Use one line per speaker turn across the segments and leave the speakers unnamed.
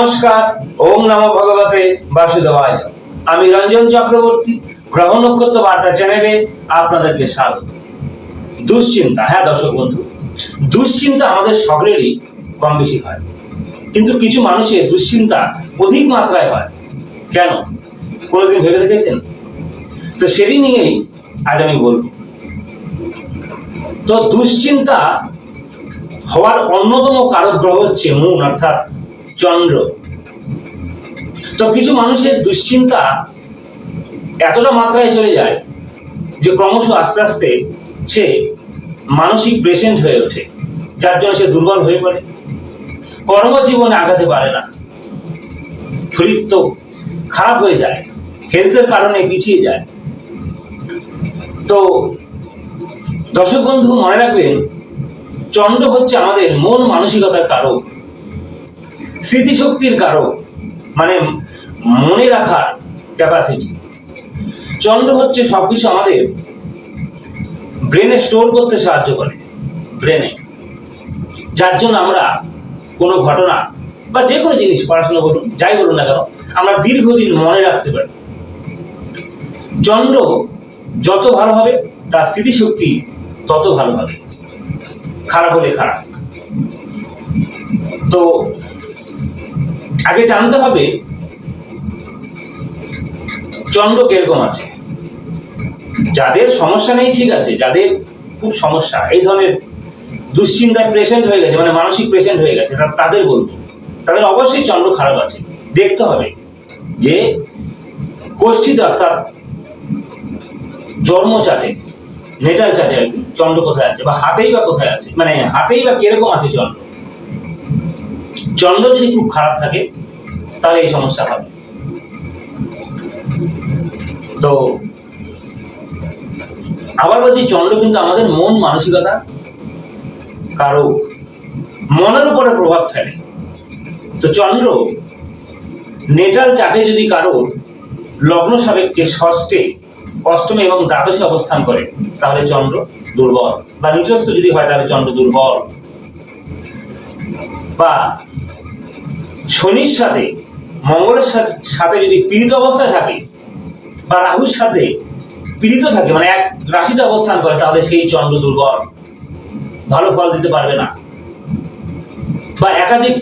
নমস্কার। ওম নমো ভগবতে বাসুদেবায়। আমি রঞ্জন চক্রবর্তী, গ্রহ নক্ষত্র বার্তা চ্যানেলে আপনাদেরকে স্বাগত। দুশ্চিন্তা, হ্যাঁ দর্শক বন্ধু, দুশ্চিন্তা আমাদের সকলেরই কম বেশি হয়, কিন্তু কিছু মানুষের দুশ্চিন্তা অধিক মাত্রায় হয়। কেন, কোনোদিন ভেবে দেখেছেন? তো সেটি নিয়েই আজ আমি বলবো। তো দুশ্চিন্তা হওয়ার অন্যতম কারক গ্রহ হচ্ছে মুন, অর্থাৎ চন্দ্র। তো কিছু মানুষের দুশ্চিন্তা এতটা মাত্রায় চলে যায় যে ক্রমশ আস্তে আস্তে সে মানসিক পেশেন্ট হয়ে ওঠে, যার জন্য সে দুর্বল হয়ে পড়ে, কর্মজীবনে আগাতে পারে না, শরীর তো খারাপ হয়ে যায়, হেলথের কারণে পিছিয়ে যায়। তো দর্শক বন্ধু, মনে রাখবেন, চন্দ্র হচ্ছে আমাদের মন মানসিকতার কারক, স্মৃতিশক্তির কারক, মানে মনে রাখার ক্যাপাসিটি। চন্দ্র হচ্ছে সবকিছু আমাদের ব্রেনে স্টোর করতে সাহায্য করে, ব্রেনে, যার জন্য আমরা কোনো ঘটনা বা যে কোনো জিনিস, পড়াশোনা বলুন, যাই বলুন না কেন, আমরা দীর্ঘদিন মনে রাখতে পারি। চন্দ্র যত ভালো হবে তার স্মৃতিশক্তি তত ভালো হবে, খারাপ হলে খারাপ। তো আগে জানতে হবে চন্দ্র কিরকম আছে। যাদের সমস্যা নেই ঠিক আছে, যাদের খুব সমস্যা, এই ধরনের দুশ্চিন্তায় পেশেন্ট হয়ে গেছে, মানে মানসিক পেশেন্ট হয়ে গেছে, তাদের বলবো, তাদের অবশ্যই চন্দ্র খারাপ আছে। দেখতে হবে যে কোষ্ঠীতে, অর্থাৎ জন্ম চাটে, নেটাল চাটে আর কি, চন্দ্র কোথায় আছে, বা হাতেই বা কোথায় আছে, মানে হাতেই বা কিরকম আছে চন্দ্র। চন্দ্র যদি খুব খারাপ থাকে তাহলে এই সমস্যা হবে। তো আবার বলছি, চন্দ্র কিন্তু আমাদের মন মানসিকতা কারক, মনের উপরে প্রভাব ফেলে। তো চন্দ্র নেটাল চাটে যদি কারোর লগ্ন সাপেক্ষে ষষ্ঠে, অষ্টমে এবং দ্বাদশে অবস্থান করে, তাহলে চন্দ্র দুর্বল, বা নিচস্থ যদি হয় তাহলে চন্দ্র দুর্বল। বা শনির সাথে, মঙ্গলের সাথে যদি পীড়িত অবস্থায় থাকে, বা রাহুর সাথে পীড়িত থাকে, মানে এক রাশিতে অবস্থান করে, তাহলে সেই চন্দ্র দুর্বল, ভালো ফল দিতে পারবে না। বা একাধিক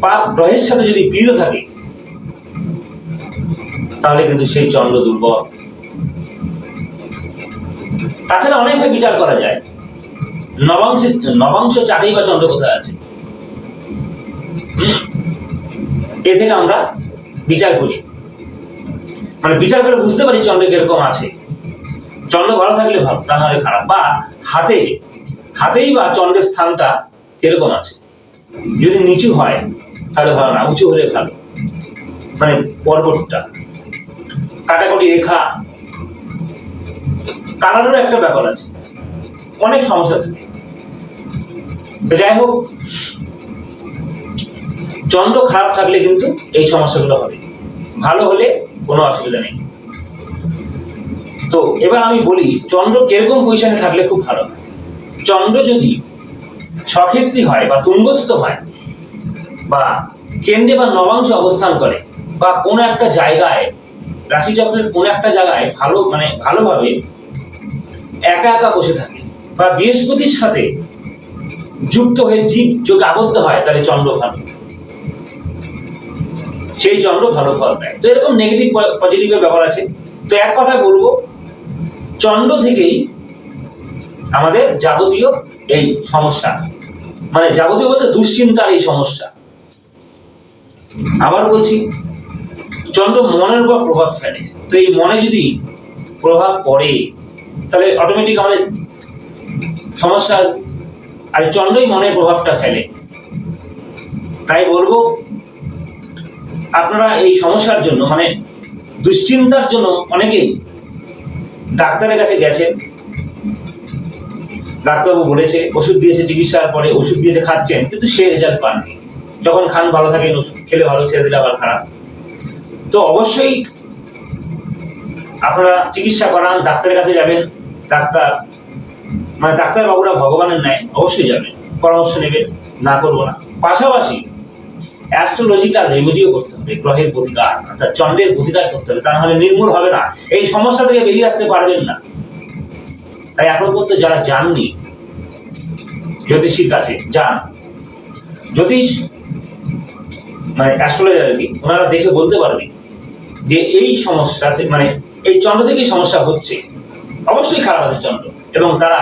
পাপ গ্রহের সাথে যদি পীড়িত থাকে, তাহলে কিন্তু সেই চন্দ্র দুর্বল। তাছাড়া অনেকভাবে বিচার করা যায়, নবাংশ চাটেই বা চন্দ্র কোথায় আছে, এ থেকে আমরা বিচার করি, মানে বিচার করে বুঝতে পারি চন্দ্র কিরকম আছে। চন্দ্র ভালো থাকলে ভালো, তা নাহলে খারাপ। বা হাতেই বা চন্দ্রের স্থানটা কিরকম আছে, যদি নিচু হয় তাহলে ভালো না, উঁচু হলে ভালো, মানে পর্বতটা, কাটাকুটি রেখা, কালারেরও একটা ব্যাপার আছে, অনেক সমস্যা থাকে। তো যাই হোক, চন্দ্র খারাপ থাকলে কিন্তু এই সমস্যাগুলো হবে, ভালো হলে কোনো অসুবিধা নেই। তো এবার আমি বলি চন্দ্র কিরকম পজিশনে থাকলে খুব ভালো হয়। চন্দ্র যদি সক্ষেত্রী হয় বা তুঙ্গস্থ হয়, বা কেন্দ্রে বা নবাংশে অবস্থান করে, বা কোনো একটা জায়গায়, রাশিচক্রের কোনো একটা জায়গায় ভালোভাবে একা একা বসে থাকে, বা বৃহস্পতির সাথে যুক্ত হয়ে জীব যোগে আবদ্ধ হয়, তাহলে চন্দ্র ভালো, সেই চন্দ্র ভালো ফল দেয়। তো এরকম নেগেটিভ পজিটিভের ব্যাপার আছে। তো এক কথায় বলবো, চন্দ্র থেকেই আমাদের যাবতীয় এই সমস্যা, মানে যাবতীয় বলতে দুশ্চিন্তার এই সমস্যা। আবার বলছি, চন্দ্র মনের উপর প্রভাব ফেলে। তো এই মনে যদি প্রভাব পড়ে, তাহলে অটোমেটিক আমাদের সমস্যা, আর চন্দ্রই মনের প্রভাবটা ফেলে। তাই বলবো, আপনারা এই সমস্যার জন্য, মানে দুশ্চিন্তার জন্য অনেকেই ডাক্তারের কাছে গেছেন, ডাক্তারবাবু বলেছে, ওষুধ দিয়েছে, চিকিৎসার পরে ওষুধ দিয়েছে, খাচ্ছেন, কিন্তু সে রেজাল্ট পাননি। যখন খান ভালো থাকেন, ওষুধ খেলে ভালো, ছেড়ে দিলে আবার খারাপ। তো অবশ্যই আপনারা চিকিৎসা করান, ডাক্তারের কাছে যাবেন। ডাক্তার বাবুরা ভগবানের ন্যায়, অবশ্যই যাবেন, পরামর্শ নেবেন, না করবো না। পাশাপাশি অ্যাস্ট্রোলজিক্যাল রেমেডিও করতে হবে, গ্রহের প্রতিকার অর্থাৎ চন্দ্রের প্রতিকার করতে হবে, তা নাহলে নির্মূল হবে না, এই সমস্যা থেকে বেরিয়ে আসতে পারবেন না। তাই এখন পর্যন্ত যারা যাননি জ্যোতিষীর কাছে, যান। জ্যোতিষ মানে অ্যাস্ট্রোলজার আর কি, ওনারা দেখে বলতে পারবে যে এই সমস্যা মানে এই চন্দ্র থেকেই সমস্যা হচ্ছে, অবশ্যই খারাপ আছে চন্দ্র, এবং তারা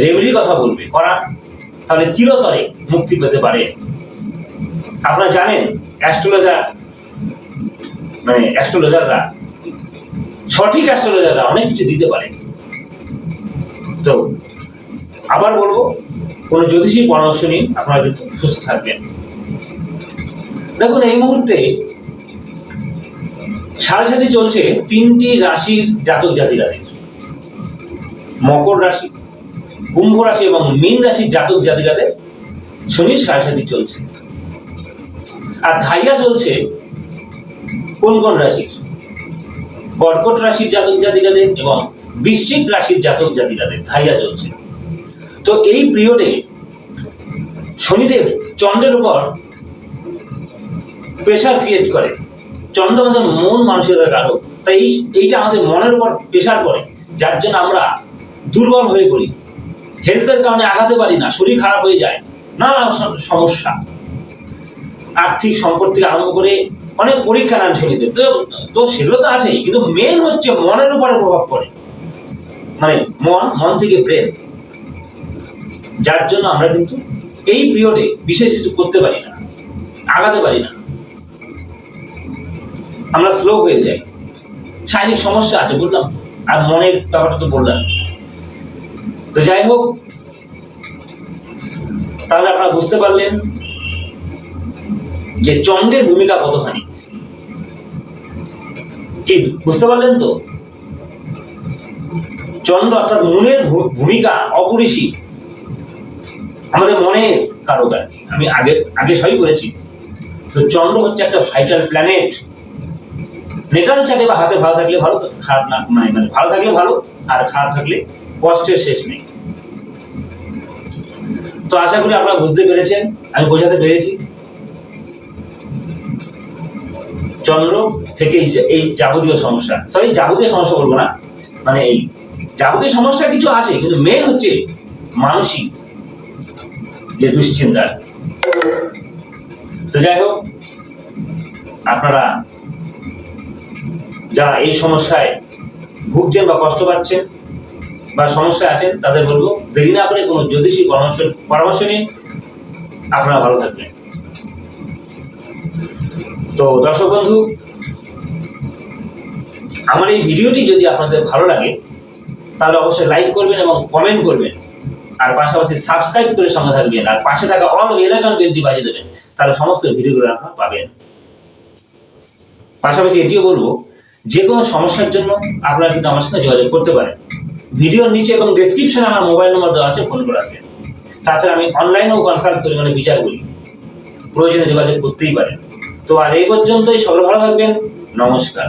রেমেডির কথা বলবে করা, তাহলে চিরতরে মুক্তি পেতে পারে। আপনারা জানেন অ্যাস্ট্রোলজাররা সঠিক অ্যাস্ট্রোলজাররা অনেক কিছু দিতে পারে। তো আবার বলবো, কোনো জ্যোতিষীর পরামর্শ নিন, আপনারা কিন্তু সুস্থ থাকবেন। দেখুন, এই মুহূর্তে সাড়ে সাথে চলছে 3টি রাশির জাতক জাতিকাদের, মকর রাশি, কুম্ভ রাশি এবং মীন রাশির জাতক জাতিকাদের শনির সাড়ে সাথে চলছে। আর ধাইয়া চলছে কোন কোন রাশির? কর্কট রাশির জাতক জাতিকাদের এবং বৃশ্চিক রাশির জাতক জাতিকাদের ধাইয়া চলছে। তো এই পিরিয়ডে শনিদেব চন্দ্রের উপর প্রেসার ক্রিয়েট করে। চন্দ্র আমাদের মন মানসিকতার কারক, তাই এইটা আমাদের মনের উপর প্রেসার করে, যার জন্য আমরা দুর্বল হয়ে পড়ি, হেলথের কারণে আগাতে পারি না, শরীর খারাপ হয়ে যায়, নানা সমস্যা, আর্থিক সম্পদ থেকে আরম্ভ করে অনেক পরীক্ষা নেন শনিদেব। তো সেগুলো তো আছেই, কিন্তু মেন হচ্ছে মনের উপরে প্রভাব পড়ে, মানে মন থেকে ব্রেন, যার জন্য আমরা কিন্তু এই পিরিয়ডে বিশেষ কিছু করতে পারি না, আগাতে পারি না, আমরা স্লো হয়ে যাই। শারীরিক সমস্যা আছে বললাম, আর মনের ব্যাপারটা তো বললাম। তো যাই হোক, তাহলে আপনারা বুঝতে পারলেন যে চন্দ্রের ভূমিকা কতখানি, কি বুঝতে পারলেন তো? চন্দ্র অর্থাৎ মনের ভূমিকা অপরিসীম, আমাদের মনের কারক আর কি। আমি আগে সবই বলেছি। তো চন্দ্র হচ্ছে একটা ভাইটাল প্ল্যানেট। নেটাল চাটে বা হাতে ভালো থাকলে ভালো, খারাপ না মানে ভালো থাকলে ভালো, আর খারাপ থাকলে কষ্টের শেষ নেই। তো আশা করি আপনারা বুঝতে পেরেছেন, আমি বোঝাতে পেরেছি। চন্দ্র থেকে এই যাবতীয় সমস্যা, যাবতীয় সমস্যা বলবো না, মানে এই যাবতীয় সমস্যা কিছু আছে, কিন্তু মেন হচ্ছে মানসিক যে দুশ্চিন্তা। তো যাই হোক, আপনারা যারা এই সমস্যায় ভুগছেন বা কষ্ট পাচ্ছেন বা সমস্যায় আছেন, তাদের বলবো দেরি না করে কোনো জ্যোতিষী পরামর্শ নিন, আপনারা ভালো থাকবেন। তো দর্শক বন্ধু, আমার এই ভিডিওটি যদি আপনাদের ভালো লাগে তাহলে অবশ্যই লাইক করবেন এবং কমেন্ট করবেন, আর পাশাপাশি সাবস্ক্রাইব করে সঙ্গে থাকবেন, আর পাশে থাকা অল বেল আইকন বেলটি বাজিয়ে দেবেন, তাহলে সমস্ত ভিডিওগুলো আপনারা পাবেন। পাশাপাশি এটিও বলবো, যে কোনো সমস্যার জন্য আপনারা কিন্তু আমার সঙ্গে যোগাযোগ করতে পারেন। ভিডিওর নিচে এবং ডেসক্রিপশনে আমার মোবাইল নম্বর দেওয়া আছে, ফোন করে রাখবেন। তাছাড়া আমি অনলাইনেও কনসাল্ট করি, মানে বিচার করি, প্রয়োজনে যোগাযোগ করতেই পারেন। তো আজ এই পর্যন্তই, সকলে ভালো থাকবেন, নমস্কার।